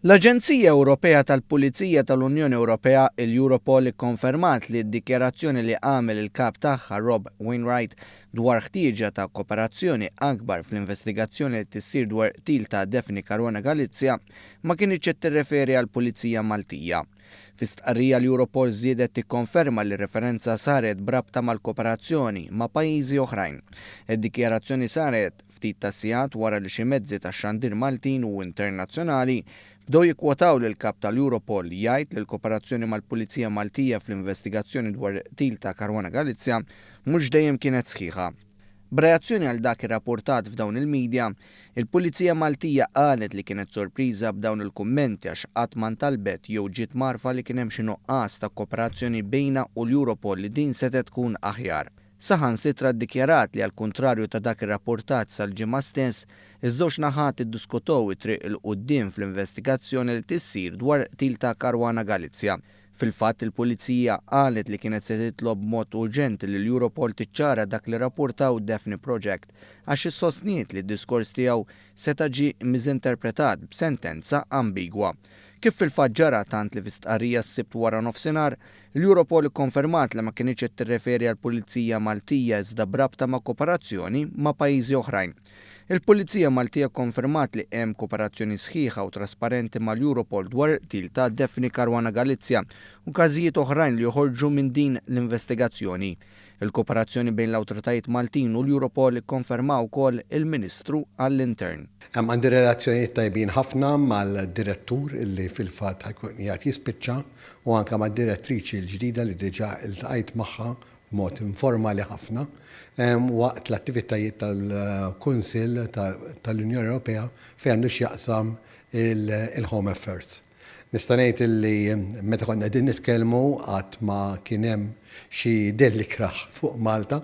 L-Aġenzija Ewropea tal-Pulizija tal-Unjoni Ewropea il-Europol ikkonfermat li d-dikjarazzjoni li għamel il-kap tagħha Rob Wainwright dwar ħtieġa ta' kooperazzjoni akbar fl-investigazzjoni li tissir dwar qtil ta' Daphne Caruana Galizia ma kienx qed tirreferi għall-Pulizija Maltija. Fi stqarrija l-Europol żiedet tikkonferma li referenza saret brabta mal-kooperazzjoni ma' pajjiżi oħrajn. Id-dikjarazzjoni saret ftit ta' sigħat wara li xi mezzi tax-xandir Maltin u internazzjonali bdew jikkwotaw lil kap tal-Europol jgħid li l-kooperazzjoni mal-Pulizija Maltija fl-investigazzjoni dwar qtil ta' Caruana Galizia mhux dejjem kienet sħiħa. B'reazzjoni għal dak irrapportat f'dawn il-medja, il-Pulizija Maltija qalet li kienet sorpriża b'dawn il-kummenti għax qatt ma ntalbet jew ġiet marfa li kien hemm xi nuqqas ta' kooperazzjoni bejna u l-Europol li din setet tkun aħjar. Saħansitra ddikjarat li għall-kuntrarju ta' dak ir-rapportat sal-ġimgħa stess, iż-żewġ naħat iddiskutew it-triq il quddiem fl-investigazzjoni li tissir dwar qtil ta' Caruana Galizia. Fil-fatt il-Pulizija qalet li kienet se titlob b'mod urġenti li l-Europol tiċċara dak li rapportaw Daphne Project għax issostniet li d-diskors tiegħu seta' ġie miżinterpretat b'sentenza ambigwa. Kif fil-fatt ġara tant li fis-stqarrija s-sibt wara nofsinhar, l-Europol ikkonfermat li ma kienx qed tirreferi għall-Pulizija Maltija iżda brabta ma' kooperazzjoni ma' pajjiżi oħrajn. Il-Pulizija Maltija konfermat li hemm kooperazzjoni sħiħa u trasparenti mal-Europol dwar qtil ta' Daphne Caruana Galizia u każijiet oħrajn li joħorġu minn din l-investigazzjoni. Il-kooperazzjoni bejn l-awtoritajiet Maltin u l-Europol ikkonfermaw ukoll il-Ministru għall-Intern. Għandi relazzjonijiet tajbin ħafna mal-direttur illi fil-fatt ħajkun qiegħed jispiċċa u anke mad-direttriċi l-ġdida li diġà iltqajt magħha b'mod informali ħafna waqt l-attivitajiet tal-Kunsill tal-Unjoni Ewropea fejn għandu x'jaqsam il-Home Affairs. Nista' ngħid illi meta konna qegħdin nitkellmu qatt ma kien hemm xi delli kraħ fuq Malta.